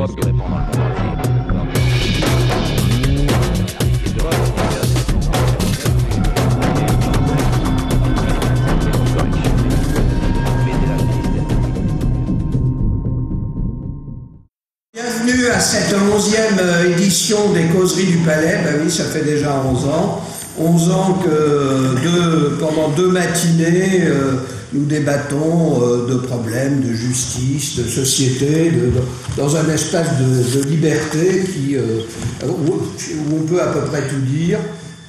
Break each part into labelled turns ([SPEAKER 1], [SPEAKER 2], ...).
[SPEAKER 1] drogue pendant le monde entier.
[SPEAKER 2] Bienvenue à cette 11e édition des Causeries du Palais. Ben oui, ça fait déjà 11 ans. 11 ans que pendant 2 matinées, nous débattons de problèmes de justice, de société, dans un espace de liberté où on peut à peu près tout dire,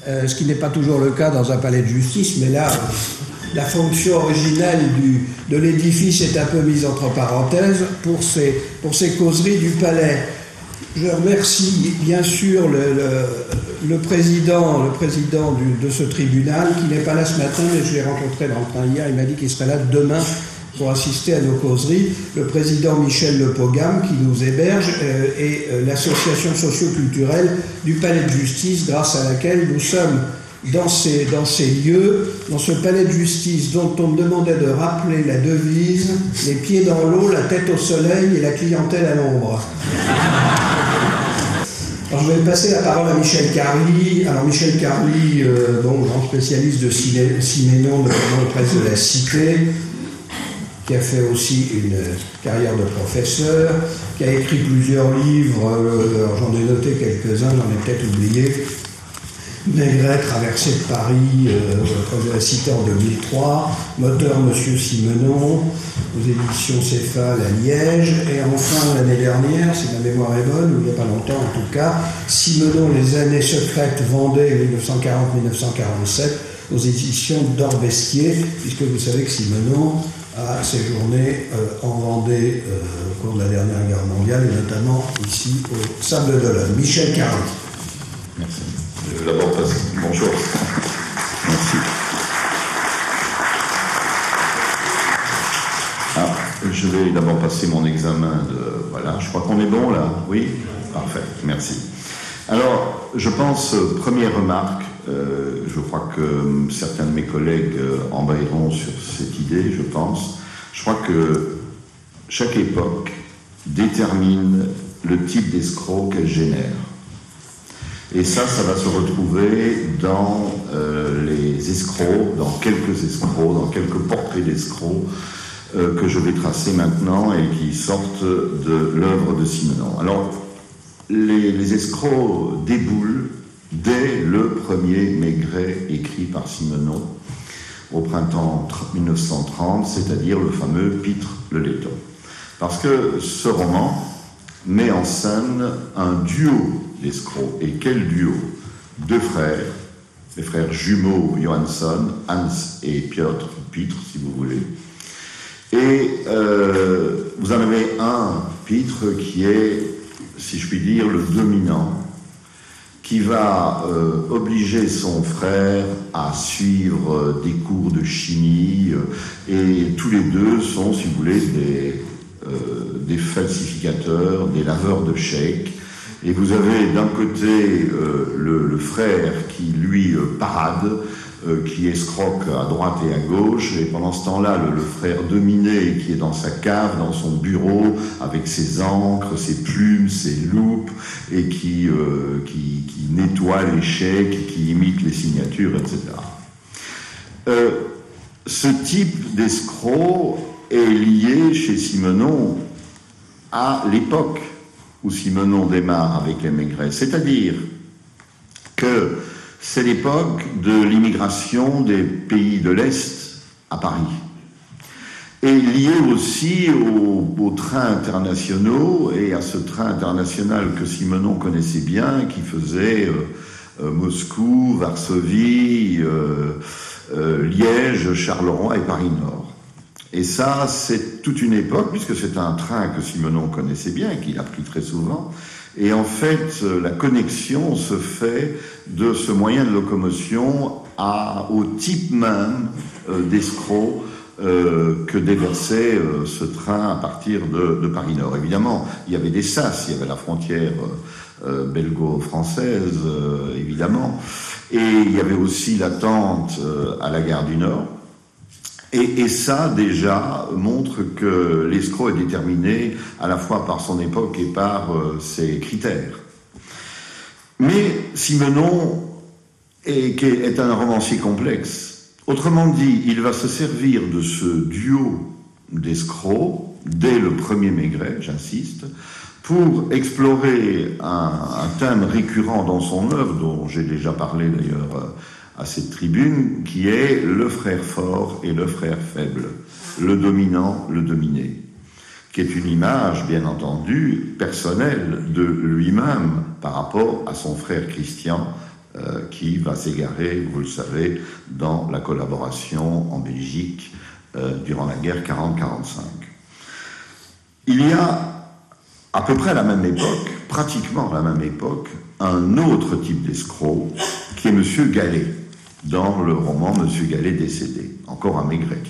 [SPEAKER 2] ce qui n'est pas toujours le cas dans un palais de justice, mais là, la fonction originelle de l'édifice est un peu mise entre parenthèses pour ces causeries du palais. Je remercie bien sûr le président de ce tribunal, qui n'est pas là ce matin, mais je l'ai rencontré dans le train hier, il m'a dit qu'il serait là demain pour assister à nos causeries, le président Michel Le Pogam, qui nous héberge, et l'association socio-culturelle du palais de justice, grâce à laquelle nous sommes dans ces lieux, dans ce palais de justice dont on me demandait de rappeler la devise « les pieds dans l'eau, la tête au soleil et la clientèle à l'ombre ». Alors je vais passer la parole à Michel Carly. Alors Michel Carly, grand spécialiste de Siménon, notamment auprès de la Cité, qui a fait aussi une carrière de professeur, qui a écrit plusieurs livres, j'en ai noté quelques-uns, j'en ai peut-être oublié. Maigret, traversée de Paris, auprès de la Cité en 2003, Moteur Monsieur Simenon, aux éditions Céphale à Liège, et enfin l'année dernière, si ma mémoire est bonne, ou il n'y a pas longtemps en tout cas, Simenon, les années secrètes Vendée 1940-1947, aux éditions d'Orbesquier, puisque vous savez que Simenon a séjourné en Vendée au cours de la dernière guerre mondiale, et notamment ici au Sable d'Olonne. Michel Carly.
[SPEAKER 3] Merci. Je vais d'abord passer. Bonjour. Merci. Je vais d'abord passer mon examen de... Voilà, je crois qu'on est bon là. Oui ? Parfait, merci. Alors, je pense, première remarque, je crois que certains de mes collègues embrayeront sur cette idée, je pense. Je crois que chaque époque détermine le type d'escroc qu'elle génère. Et ça va se retrouver dans les escrocs, dans quelques portraits d'escrocs que je vais tracer maintenant et qui sortent de l'œuvre de Simenon. Alors, les escrocs déboulent dès le premier Maigret écrit par Simenon au printemps 1930, c'est-à-dire le fameux Pitre le Letton. Parce que ce roman met en scène un duo d'escrocs. Et quel duo? 2 frères, les frères jumeaux Johansson, Hans et Piotr, si vous voulez. Et vous en avez un, Pitre, qui est, si je puis dire, le dominant, qui va obliger son frère à suivre des cours de chimie, et tous les deux sont, si vous voulez, des falsificateurs, des laveurs de chèques. Et vous avez d'un côté le frère qui, lui, parade, qui escroque à droite et à gauche, et pendant ce temps-là, le frère dominé qui est dans sa cave, dans son bureau, avec ses encres, ses plumes, ses loupes, et qui nettoie les chèques, qui imite les signatures, etc. Ce type d'escroc est lié chez Simenon à l'époque où Simenon démarre avec les Maigret, c'est-à-dire que c'est l'époque de l'immigration des pays de l'Est à Paris, et lié aussi aux trains internationaux et à ce train international que Simenon connaissait bien, qui faisait Moscou, Varsovie, Liège, Charleroi et Paris-Nord. Et ça, c'est toute une époque, puisque c'est un train que Simenon connaissait bien et qu'il a pris très souvent. Et en fait, la connexion se fait de ce moyen de locomotion au type même d'escroc que déversait ce train à partir de Paris-Nord. Évidemment, il y avait des sas, il y avait la frontière belgo-française, évidemment. Et il y avait aussi l'attente à la gare du Nord. Et ça, déjà, montre que l'escroc est déterminé à la fois par son époque et par ses critères. Mais Simenon est un romancier complexe. Autrement dit, il va se servir de ce duo d'escrocs, dès le premier Maigret, j'insiste, pour explorer un thème récurrent dans son œuvre, dont j'ai déjà parlé d'ailleurs à cette tribune, qui est le frère fort et le frère faible, le dominant, le dominé, qui est une image, bien entendu, personnelle de lui-même par rapport à son frère Christian, qui va s'égarer, vous le savez, dans la collaboration en Belgique durant la guerre 40-45. Il y a à peu près à la même époque, pratiquement à la même époque, un autre type d'escroc qui est M. Gallet, dans le roman M. Gallet décédé, encore un Maigret.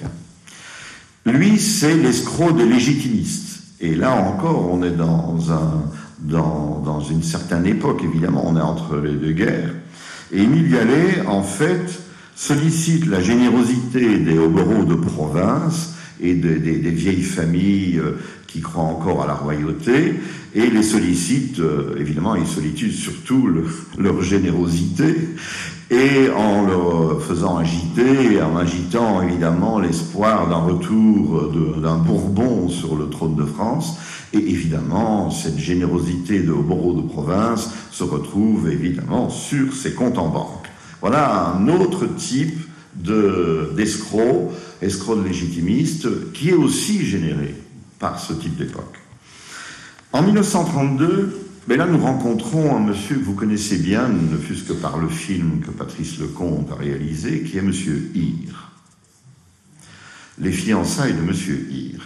[SPEAKER 3] Lui, c'est l'escroc des légitimistes. Et là encore, on est dans une certaine époque, évidemment, on est entre les deux guerres. Et Émile Gallet, en fait, sollicite la générosité des hobereaux de province et des vieilles familles qui croient encore à la royauté, et les sollicite, évidemment, il sollicite surtout leur générosité, et en leur faisant agiter, en agitant évidemment l'espoir d'un retour d'un Bourbon sur le trône de France, et évidemment cette générosité de hobereaux de province se retrouve évidemment sur ses comptes en banque. Voilà un autre type d'escroc, escroc de légitimiste, qui est aussi généré par ce type d'époque. En 1932, mais là nous rencontrons un monsieur que vous connaissez bien, ne fût-ce que par le film que Patrice Lecomte a réalisé, qui est monsieur Hir. Les fiançailles de monsieur Hir.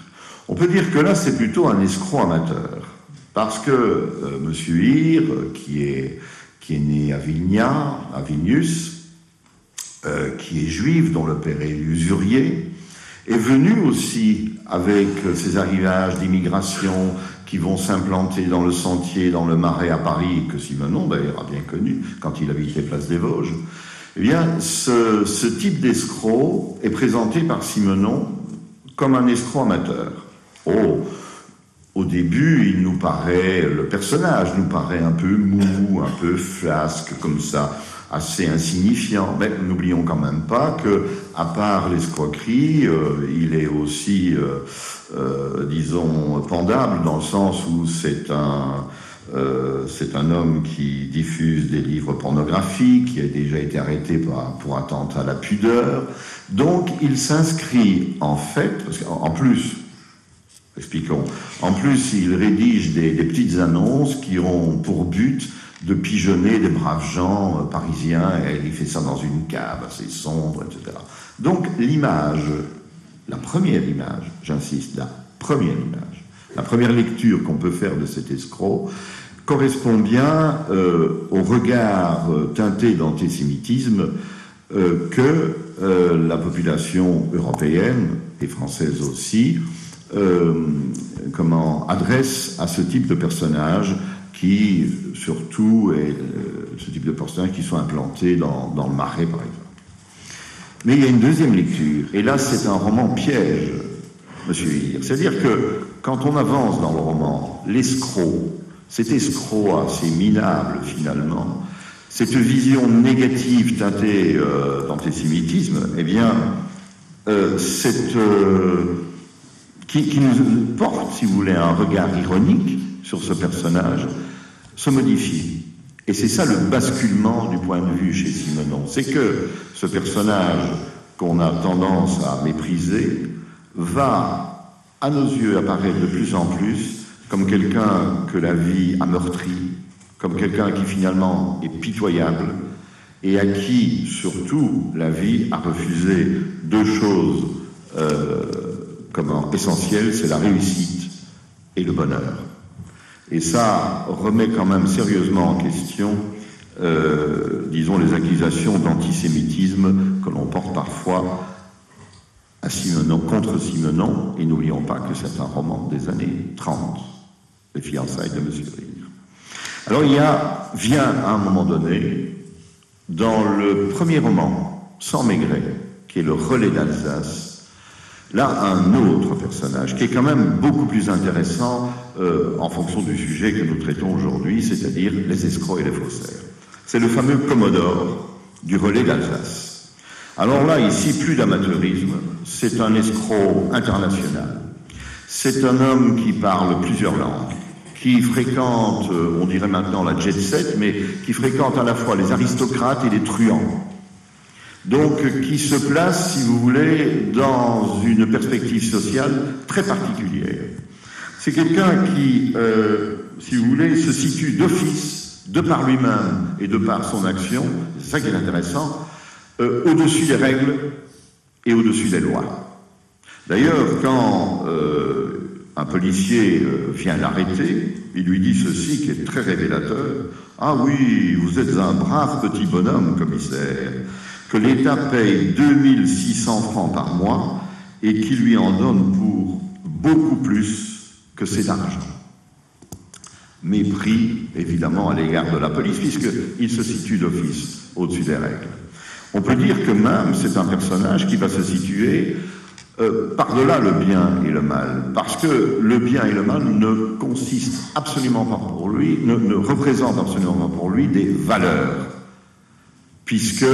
[SPEAKER 3] On peut dire que là c'est plutôt un escroc amateur, parce que monsieur Hir, qui est né à Vilnius, qui est juif, dont le père est usurier, est venu aussi avec ces arrivages d'immigration qui vont s'implanter dans le Sentier, dans le Marais à Paris, que Simenon d'ailleurs a bien connu quand il habitait Place des Vosges. Eh bien, ce type d'escroc est présenté par Simenon comme un escroc amateur. Au début, le personnage nous paraît un peu mou, un peu flasque, comme ça, assez insignifiant. Mais n'oublions quand même pas que, à part l'escroquerie, il est aussi, disons, pendable, dans le sens où c'est un homme qui diffuse des livres pornographiques, qui a déjà été arrêté pour attentat à la pudeur. Donc, il s'inscrit, en fait, parce qu'en plus, expliquons, en plus, il rédige des petites annonces qui ont pour but de pigeonner des braves gens parisiens, et il fait ça dans une cave assez sombre, etc. Donc l'image, la première image, j'insiste, la première lecture qu'on peut faire de cet escroc correspond bien au regard teinté d'antisémitisme que la population européenne, et française aussi, adresse à ce type de personnage qui, surtout, est ce type de personnages qui sont implantés dans le Marais, par exemple. Mais il y a une deuxième lecture, et là, c'est un roman piège, monsieur Hir. C'est-à-dire que, quand on avance dans le roman, l'escroc, cet escroc assez minable, finalement, cette vision négative teintée d'antisémitisme, eh bien, qui nous porte, si vous voulez, un regard ironique sur ce personnage, se modifie. Et c'est ça le basculement du point de vue chez Simenon. C'est que ce personnage qu'on a tendance à mépriser va, à nos yeux, apparaître de plus en plus comme quelqu'un que la vie a meurtri, comme quelqu'un qui finalement est pitoyable et à qui, surtout, la vie a refusé deux choses essentielles, c'est la réussite et le bonheur. Et ça remet quand même sérieusement en question, disons, les accusations d'antisémitisme que l'on porte parfois à Simenon, contre Simenon, et n'oublions pas que c'est un roman des années 30, Les fiançailles de M. Hir. Alors vient à un moment donné, dans le premier roman, Sans Maigret, qui est le relais d'Alsace, là un autre personnage qui est quand même beaucoup plus intéressant en fonction du sujet que nous traitons aujourd'hui, c'est-à-dire les escrocs et les faussaires. C'est le fameux Commodore du relais d'Alsace. Alors là, ici, plus d'amateurisme, c'est un escroc international. C'est un homme qui parle plusieurs langues, qui fréquente, on dirait maintenant la jet set, mais qui fréquente à la fois les aristocrates et les truands. Donc, qui se place, si vous voulez, dans une perspective sociale très particulière. C'est quelqu'un qui, si vous voulez, se situe d'office, de par lui-même et de par son action, c'est ça qui est intéressant, au-dessus des règles et au-dessus des lois. D'ailleurs, quand un policier vient l'arrêter, il lui dit ceci qui est très révélateur. « Ah oui, vous êtes un brave petit bonhomme, commissaire, que l'État paye 2600 francs par mois et qui lui en donne pour beaucoup plus que ses argent. » Mépris, évidemment, à l'égard de la police, puisqu'il se situe d'office au-dessus des règles. On peut dire que même c'est un personnage qui va se situer par-delà le bien et le mal, parce que le bien et le mal ne consistent absolument pas pour lui, ne représentent absolument pas pour lui des valeurs, puisque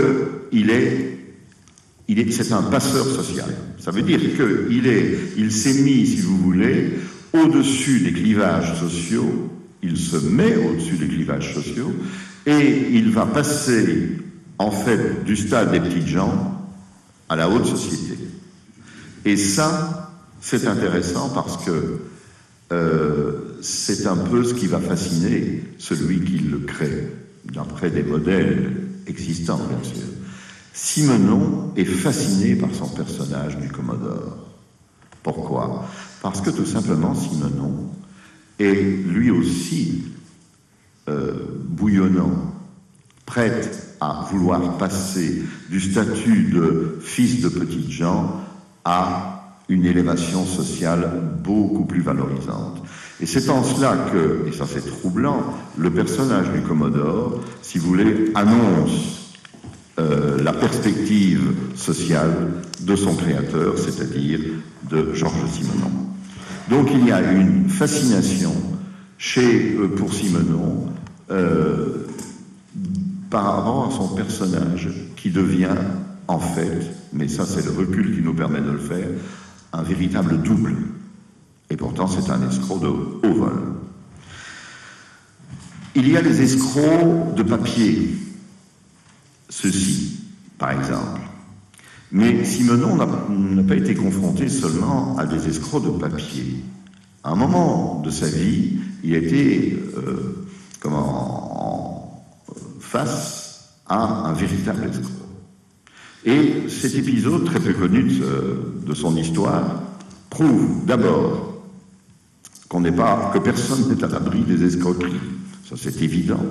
[SPEAKER 3] c'est un passeur social. Ça veut dire qu'il s'est mis, si vous voulez, au-dessus des clivages sociaux, il se met au-dessus des clivages sociaux, et il va passer, en fait, du stade des petites gens à la haute société. Et ça, c'est intéressant parce que c'est un peu ce qui va fasciner celui qui le crée, d'après des modèles existants, bien sûr. Simenon est fasciné par son personnage du Commodore. Pourquoi? Parce que tout simplement, Simenon est lui aussi bouillonnant, prêt à vouloir passer du statut de fils de petites gens à une élévation sociale beaucoup plus valorisante. Et c'est en cela que, et ça c'est troublant, le personnage du Commodore, si vous voulez, annonce la perspective sociale de son créateur, c'est-à-dire de Georges Simenon. Donc il y a une fascination pour Simenon par rapport à son personnage qui devient en fait, mais ça c'est le recul qui nous permet de le faire, un véritable double. Et pourtant c'est un escroc de haut vol. Il y a les escrocs de papier, ceux-ci par exemple. Mais Simenon n'a pas été confronté seulement à des escrocs de papier. À un moment de sa vie, il a été face à un véritable escroc. Et cet épisode très peu connu de son histoire prouve d'abord que personne n'est à l'abri des escroqueries, ça c'est évident,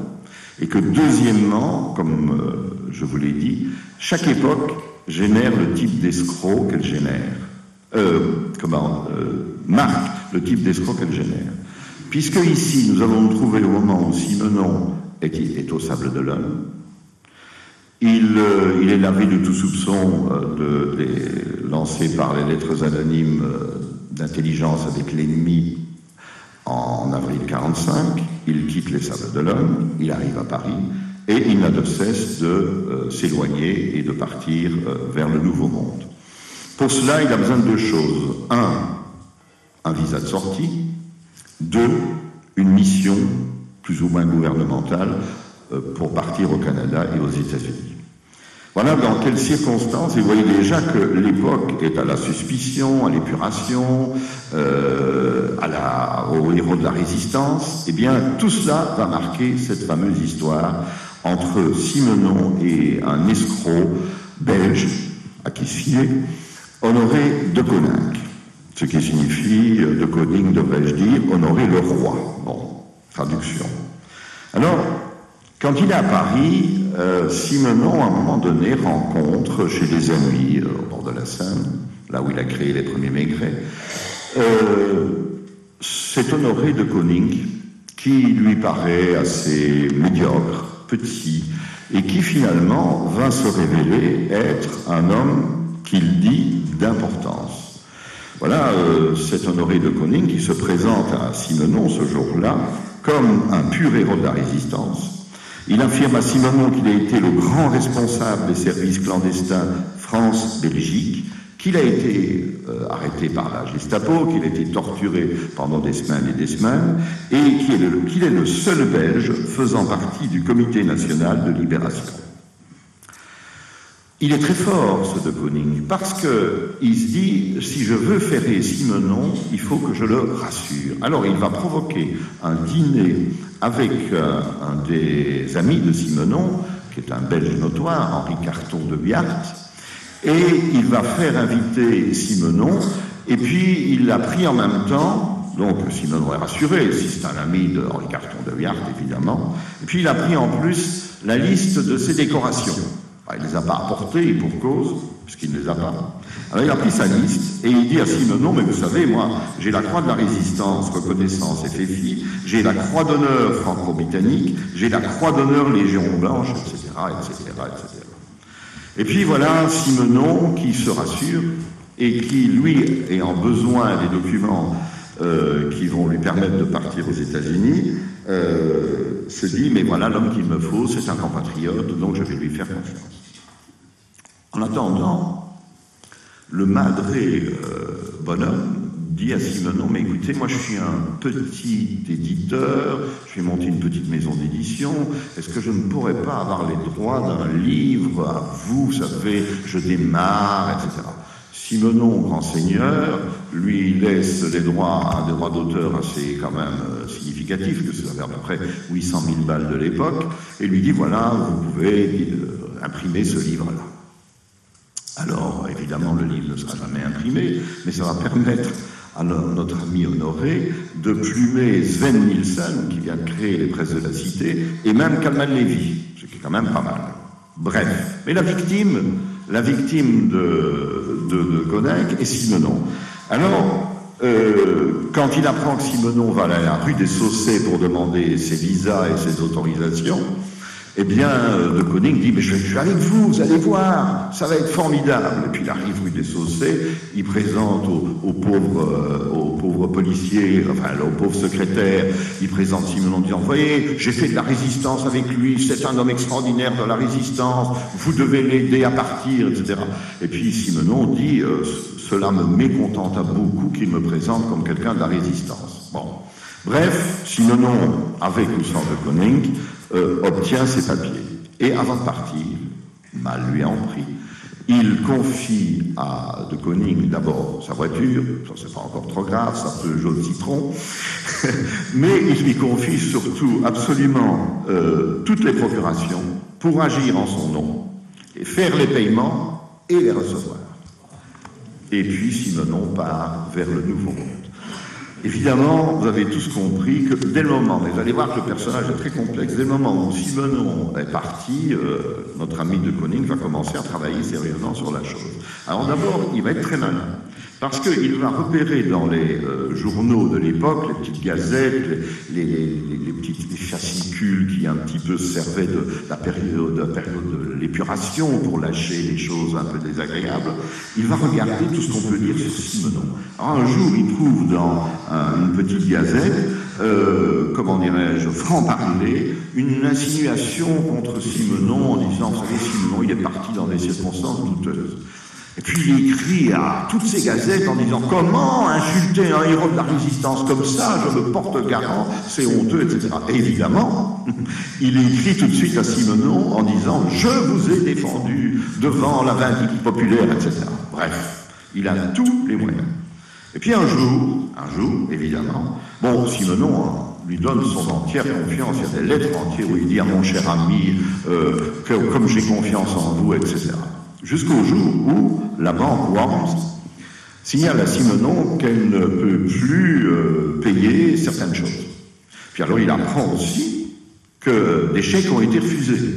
[SPEAKER 3] et que deuxièmement, comme je vous l'ai dit, chaque époque génère le type d'escroc qu'elle génère, marque le type d'escroc qu'elle génère. Puisque ici, nous allons nous trouver au moment où Simenon est au Sable d'Olonne, il est lavé de tout soupçon lancé par les lettres anonymes d'intelligence avec l'ennemi en avril 1945. Il quitte les Sables d'Olonne, il arrive à Paris, et il n'a de cesse de s'éloigner et de partir vers le Nouveau Monde. Pour cela, il a besoin de deux choses. Un visa de sortie. 2, une mission plus ou moins gouvernementale pour partir au Canada et aux États-Unis. Voilà dans quelles circonstances, et vous voyez déjà que l'époque est à la suspicion, à l'épuration, au héros de la résistance. Eh bien, tout cela va marquer cette fameuse histoire entre Simenon et un escroc belge, à qui se fiait, Honoré de Coninck. Ce qui signifie, de Koning devrais-je dire, honorer le roi. Bon, traduction. Alors, quand il est à Paris, Simenon, à un moment donné, rencontre chez des amis au bord de la Seine, là où il a créé les premiers Maigrets, cet Honoré de Koninck, qui lui paraît assez médiocre, petit, et qui finalement va se révéler être un homme qu'il dit d'importance. Voilà, c'est Honoré de Koning qui se présente à Simenon ce jour-là comme un pur héros de la résistance. Il affirme à Simenon qu'il a été le grand responsable des services clandestins France-Belgique, qu'il a été arrêté par la Gestapo, qu'il a été torturé pendant des semaines et des semaines, et qu'il est le seul Belge faisant partie du Comité national de libération. Il est très fort, ce de Koning, parce qu'il se dit, si je veux ferrer Simenon, il faut que je le rassure. Alors il va provoquer un dîner avec un des amis de Simenon, qui est un Belge notoire, Henri Carton de Wiart, et il va faire inviter Simenon, et puis il l'a pris en même temps, donc Simenon est rassuré, si c'est un ami de Henri Carton de Wiart, évidemment, et puis il a pris en plus la liste de ses décorations. Il ne les a pas apportées pour cause, puisqu'il ne les a pas. Alors il a pris sa liste et il dit à Simenon, mais vous savez, moi, j'ai la croix de la résistance, reconnaissance FFI, j'ai la croix d'honneur franco-britannique, j'ai la croix d'honneur Légion blanche, etc., etc., etc. Et puis voilà Simenon qui se rassure et qui, lui, ayant besoin des documents qui vont lui permettre de partir aux États-Unis, se dit, mais voilà l'homme qu'il me faut, c'est un compatriote, donc je vais lui faire confiance. En attendant, le madré bonhomme dit à Simenon, mais écoutez, moi je suis un petit éditeur, je vais monter une petite maison d'édition, est-ce que je ne pourrais pas avoir les droits d'un livre à vous, vous savez, je démarre, etc. Simenon, grand seigneur, lui laisse les droits, des droits d'auteur assez quand même significatifs, que ça fait à peu près 800 000 balles de l'époque, et lui dit, voilà, vous pouvez imprimer ce livre-là. Alors, évidemment, le livre ne sera jamais imprimé, mais ça va permettre à notre ami Honoré de plumer Sven Nielsen, qui vient de créer les presses de la Cité, et même Kalman Levy, ce qui est quand même pas mal. Bref, mais la victime de Koning est Simenon. Alors, quand il apprend que Simenon va aller à la rue des Saussets pour demander ses visas et ses autorisations, eh bien, de Koning dit, mais je suis avec vous, vous allez voir, ça va être formidable. Et puis il arrive rue des Saussets, il présente aux pauvres policiers, enfin aux pauvres secrétaires, il présente Simenon en disant, vous voyez, j'ai fait de la résistance avec lui, c'est un homme extraordinaire de la résistance, vous devez l'aider à partir, etc. Et puis Simenon dit, cela me mécontente à beaucoup qu'il me présente comme quelqu'un de la résistance. Bon. Bref, Simenon, avec ou sans de Koning, obtient ses papiers. Et avant de partir, mal lui en prie, il confie à de Koning d'abord sa voiture, ça c'est pas encore trop grave, ça peut jouer le citron, mais il lui confie surtout absolument toutes les procurations pour agir en son nom, et faire les paiements et les recevoir. Et puis Simenon part vers le Nouveau Monde. Évidemment, vous avez tous compris que dès le moment, mais vous allez voir que le personnage est très complexe, dès le moment où Simenon est parti, notre ami de Koning va commencer à travailler sérieusement sur la chose. Alors d'abord, il va être très malin, parce qu'il va repérer dans les journaux de l'époque, les petites gazettes, les petites fascicules qui un petit peu servaient de la période de l'épuration pour lâcher les choses un peu désagréables, il va regarder tout ce qu'on peut dire sur Simenon. Alors un jour, il trouve dans une petite gazette, comment dirais-je, franc-parler, une insinuation contre Simenon en disant, vous savez, Simenon, il est parti dans des circonstances douteuses. Et puis il écrit à toutes ces gazettes en disant, comment insulter un héros de la résistance comme ça, je me porte garant, c'est honteux, etc. Et évidemment, il écrit tout de suite à Simenon en disant, je vous ai défendu devant la vindicte populaire, etc. Bref, il a tous les moyens. Et puis un jour, évidemment, bon, Simenon lui donne son entière confiance, il y a des lettres entières où il dit à mon cher ami, comme j'ai confiance en vous, etc. Jusqu'au jour où la banque Worms signale à Simenon qu'elle ne peut plus payer certaines choses. Puis alors il apprend aussi que des chèques ont été refusés.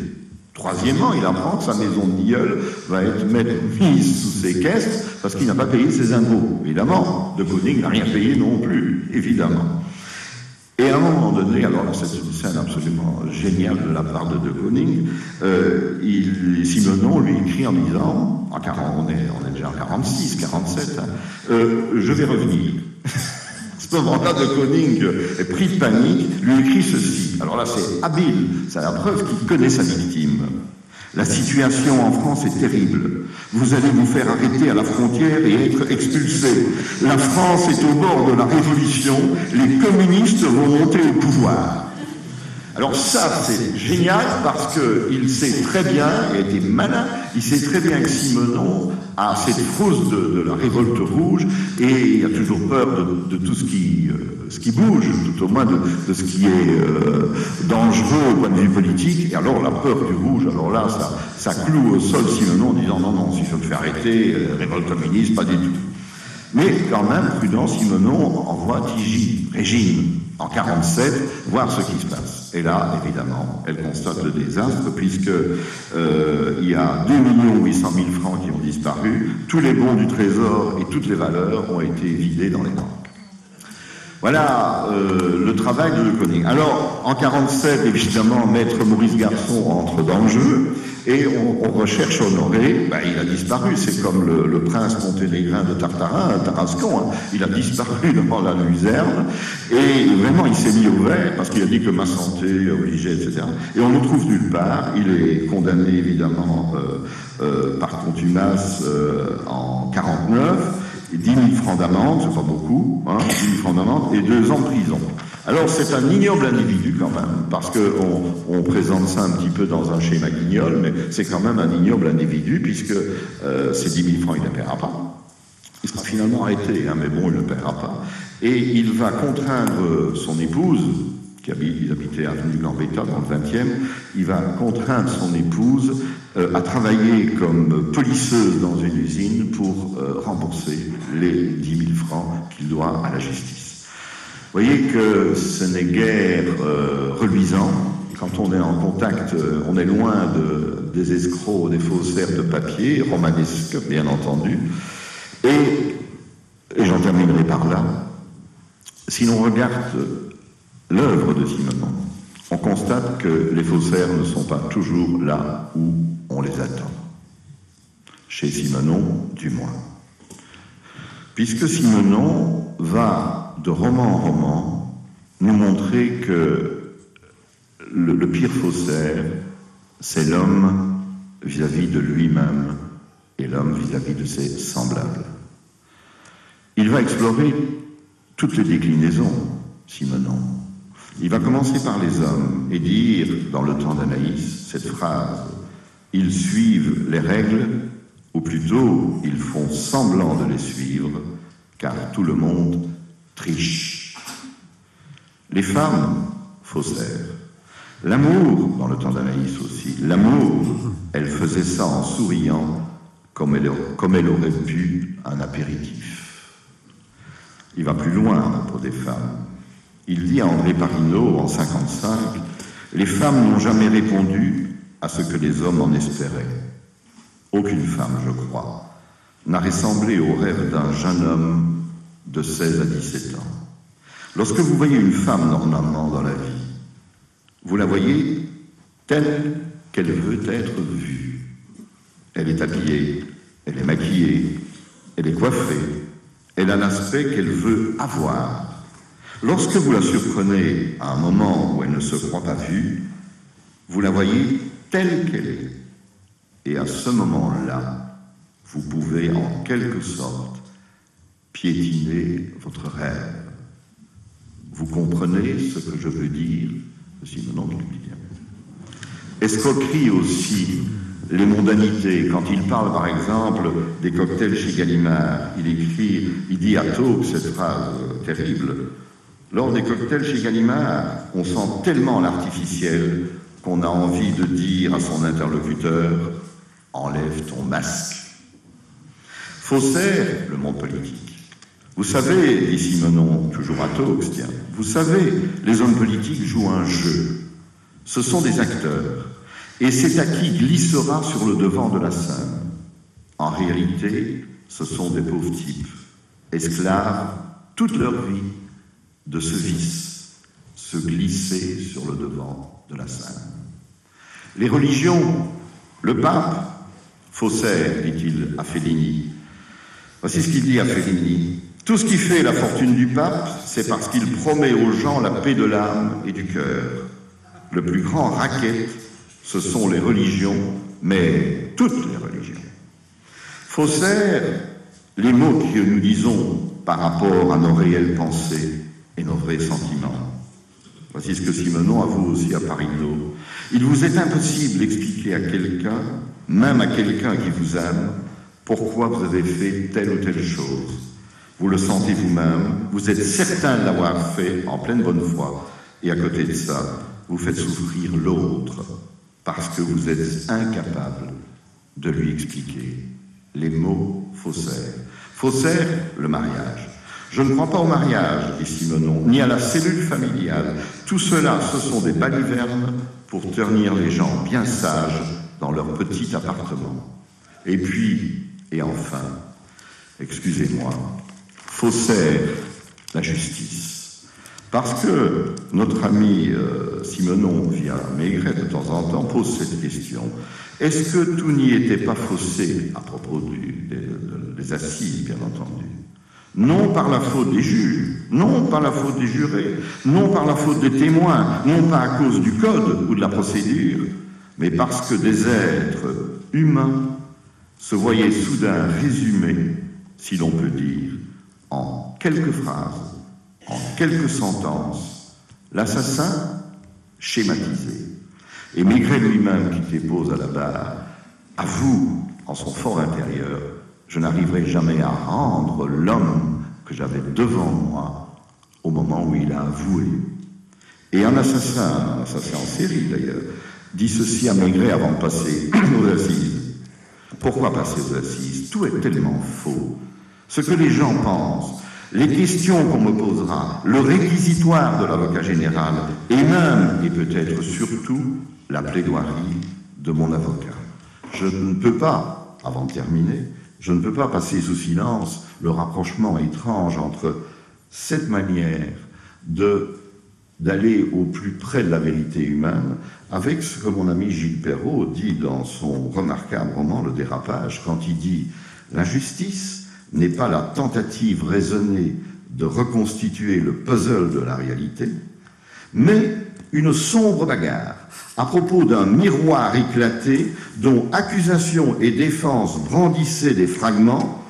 [SPEAKER 3] Troisièmement, il apprend que sa maison de guilleul va être mise sous séquestre parce qu'il n'a pas payé ses impôts. Évidemment, de Koning n'a rien payé non plus, évidemment. Et à un moment donné, alors là c'est une scène absolument géniale de la part de Koning, Simenon lui écrit en disant, en 40, on est déjà en 46, 47, je vais revenir. À ce moment-là, de Koning est pris de panique, lui écrit ceci. Alors là, c'est habile, c'est la preuve qu'il connaît sa victime. La situation en France est terrible. Vous allez vous faire arrêter à la frontière et être expulsé. La France est au bord de la révolution. Les communistes vont monter au pouvoir. Alors ça, c'est génial parce qu'il sait très bien, il a été malin, il sait très bien que Simenon a cette fausse de la révolte rouge et il a toujours peur de tout ce qui bouge, tout au moins de ce qui est dangereux au point de vue politique. Et alors la peur du rouge, alors là, ça cloue au sol Simenon en disant non, si je me fais arrêter, révolte communiste, pas du tout. Mais quand même, prudent, Simenon envoie Tigy, Régine, en 47, voir ce qui se passe. Et là, évidemment, elle constate le désastre, puisque il y a 2 800 000 francs qui ont disparu, tous les bons du Trésor et toutes les valeurs ont été vidés dans les banques. Voilà le travail de Le Koning. Alors, en 47, évidemment, Maître Maurice Garçon entre dans le jeu, et on recherche Honoré. Ben, il a disparu, c'est comme le prince monténégrin de Tartarin, Tarascon, hein. Il a disparu dans la luzerne, et vraiment, il s'est mis au vert, parce qu'il a dit que ma santé obligeait, etc. Et on ne le trouve nulle part. Il est condamné, évidemment, par contumace en 49, 10 000 francs d'amende, c'est pas beaucoup, hein, 10 000 francs d'amende, et 2 ans de prison. Alors c'est un ignoble individu quand même, parce qu'on présente ça un petit peu dans un schéma guignol, mais c'est quand même un ignoble individu, puisque ces 10 000 francs, il ne les paiera pas. Il sera finalement arrêté, hein, mais bon, il ne le paiera pas. Et il va contraindre son épouse, il habitait avenue Gambetta dans le 20e, il va contraindre son épouse à travailler comme polisseuse dans une usine pour rembourser les 10 000 francs qu'il doit à la justice. Vous voyez que ce n'est guère reluisant. Quand on est en contact, on est loin des escrocs, des faussaires de papier, romanesques bien entendu. Et j'en terminerai par là. Si l'on regarde l'œuvre de Simenon, on constate que les faussaires ne sont pas toujours là où on les attend. Chez Simenon, du moins. Puisque Simenon va, de roman en roman, nous montrer que le pire faussaire, c'est l'homme vis-à-vis de lui-même et l'homme vis-à-vis de ses semblables. Il va explorer toutes les déclinaisons, Simenon. Il va commencer par les hommes et dire, dans Le Temps d'Anaïs, cette phrase « Ils suivent les règles, ou plutôt, ils font semblant de les suivre, car tout le monde triche. » Les femmes, faussaires. L'amour, dans Le Temps d'Anaïs aussi, l'amour, elle faisait ça en souriant, comme elle aurait pu un apéritif. Il va plus loin à propos des femmes. Il dit à André Parinaud, en 55, « Les femmes n'ont jamais répondu à ce que les hommes en espéraient. Aucune femme, je crois, n'a ressemblé au rêve d'un jeune homme de 16 à 17 ans. Lorsque vous voyez une femme normalement dans la vie, vous la voyez telle qu'elle veut être vue. Elle est habillée, elle est maquillée, elle est coiffée, elle a l'aspect qu'elle veut avoir. Lorsque vous la surprenez à un moment où elle ne se croit pas vue, vous la voyez telle qu'elle est. Et à ce moment-là, vous pouvez en quelque sorte piétiner votre rêve. Vous comprenez ce que je veux dire, Simenon le dit bien. Escroquerie aussi, les mondanités. Quand il parle, par exemple, des cocktails chez Gallimard, il dit à Taube cette phrase terrible. Lors des cocktails chez Gallimard, on sent tellement l'artificiel qu'on a envie de dire à son interlocuteur « Enlève ton masque ». Faussaire, le monde politique. Vous savez, dit Simenon, toujours à Taube, tiens, vous savez, les hommes politiques jouent un jeu. Ce sont des acteurs. Et c'est à qui glissera sur le devant de la scène. En réalité, ce sont des pauvres types, esclaves toute leur vie de ce vice, se glisser sur le devant de la scène. Les religions, le pape, Faussaire, dit-il à Fellini. Voici ce qu'il dit à Fellini. Tout ce qui fait la fortune du pape, c'est parce qu'il promet aux gens la paix de l'âme et du cœur. Le plus grand racket, ce sont les religions, mais toutes les religions. Faussaire, les mots que nous disons par rapport à nos réelles pensées et nos vrais sentiments. Voici ce que Simenon avoue aussi à Parisot. Il vous est impossible d'expliquer à quelqu'un, même à quelqu'un qui vous aime, pourquoi vous avez fait telle ou telle chose. Vous le sentez vous-même, vous êtes certain de l'avoir fait en pleine bonne foi, et à côté de ça, vous faites souffrir l'autre, parce que vous êtes incapable de lui expliquer. Les mots faussaires. Faussaire, le mariage. Je ne crois pas au mariage, dit Simenon, ni à la cellule familiale. Tout cela, ce sont des balivernes pour tenir les gens bien sages dans leur petit appartement. Et puis, et enfin, excusez-moi, faussaire, la justice. Parce que notre ami Simenon, via Maigret de temps en temps, pose cette question. Est-ce que tout n'y était pas faussé à propos des assises, bien entendu? Non par la faute des juges, non par la faute des jurés, non par la faute des témoins, non pas à cause du code ou de la procédure, mais parce que des êtres humains se voyaient soudain résumés, si l'on peut dire, en quelques phrases, en quelques sentences, l'assassin schématisé. Et Maigret lui-même, qui dépose à la barre, avoue en son fort intérieur: je n'arriverai jamais à rendre l'homme que j'avais devant moi au moment où il a avoué. Et un assassin en série d'ailleurs, dit ceci à Maigret avant de passer aux assises. Pourquoi passer aux assises? Tout est tellement faux. Ce que les gens pensent, les questions qu'on me posera, le réquisitoire de l'avocat général, et même, et peut-être surtout, la plaidoirie de mon avocat. Je ne peux pas, avant de terminer, je ne peux pas passer sous silence le rapprochement étrange entre cette manière d'aller au plus près de la vérité humaine avec ce que mon ami Gilles Perrault dit dans son remarquable roman Le Dérapage, quand il dit « La justice n'est pas la tentative raisonnée de reconstituer le puzzle de la réalité, mais une sombre bagarre à propos d'un miroir éclaté dont accusation et défense brandissaient des fragments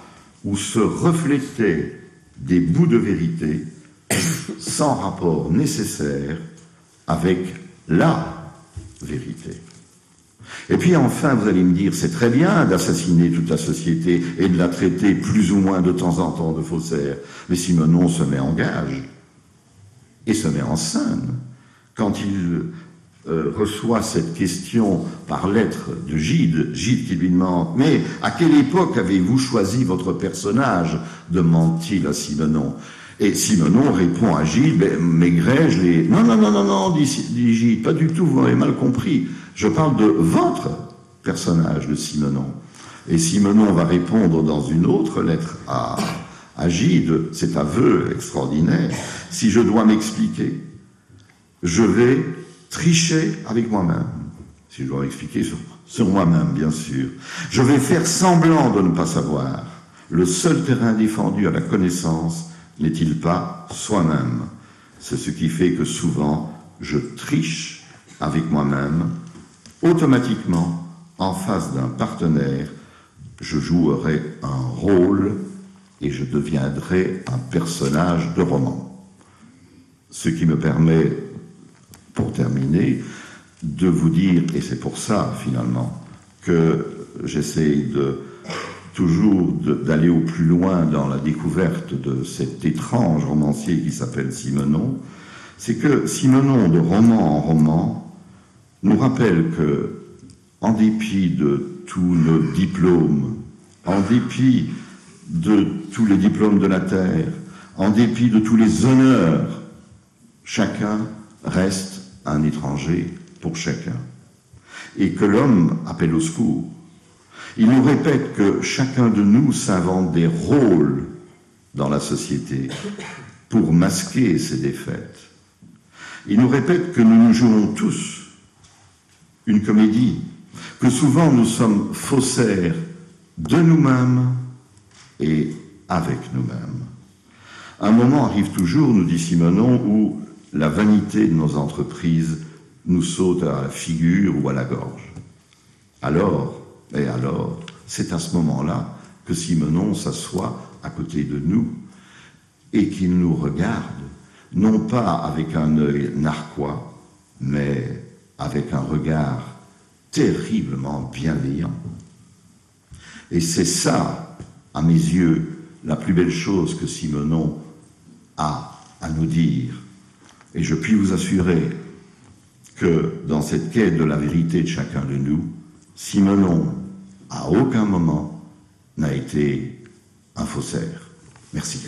[SPEAKER 3] où se reflétaient des bouts de vérité sans rapport nécessaire avec la vérité. Et puis enfin, vous allez me dire, c'est très bien d'assassiner toute la société et de la traiter plus ou moins de temps en temps de faussaire, mais Simenon se met en gage et se met en scène quand il reçoit cette question par lettre de Gide qui lui demande « Mais à quelle époque avez-vous choisi votre personnage ?» demande-t-il à Simenon. Et Simenon répond à Gide « Maigret, je l'ai... » Non, dit Gide, pas du tout, vous m'avez mal compris. Je parle de votre personnage de Simenon. Et Simenon va répondre dans une autre lettre à Gide, cet aveu extraordinaire. « Si je dois m'expliquer, je vais tricher avec moi-même. » Si je dois m'expliquer sur moi-même, bien sûr. « Je vais faire semblant de ne pas savoir. Le seul terrain défendu à la connaissance n'est-il pas soi-même? C'est ce qui fait que souvent, je triche avec moi-même. Automatiquement, en face d'un partenaire, je jouerai un rôle et je deviendrai un personnage de roman. » Ce qui me permet, pour terminer, de vous dire, et c'est pour ça finalement que j'essaye toujours d'aller au plus loin dans la découverte de cet étrange romancier qui s'appelle Simenon, c'est que Simenon, de roman en roman, nous rappelle que, en dépit de tous nos diplômes, en dépit de tous les diplômes de la terre, en dépit de tous les honneurs, chacun reste un étranger pour chacun. Et que l'homme appelle au secours. Il nous répète que chacun de nous s'invente des rôles dans la société pour masquer ses défaites. Il nous répète que nous nous jouons tous une comédie, que souvent nous sommes faussaires de nous-mêmes et avec nous-mêmes. Un moment arrive toujours, nous dit Simenon, où la vanité de nos entreprises nous saute à la figure ou à la gorge. Alors, c'est à ce moment-là que Simenon s'assoit à côté de nous et qu'il nous regarde, non pas avec un œil narquois, mais avec un regard terriblement bienveillant. Et c'est ça, à mes yeux, la plus belle chose que Simenon a à nous dire. Et je puis vous assurer que dans cette quête de la vérité de chacun de nous, Simenon, à aucun moment, n'a été un faussaire. Merci.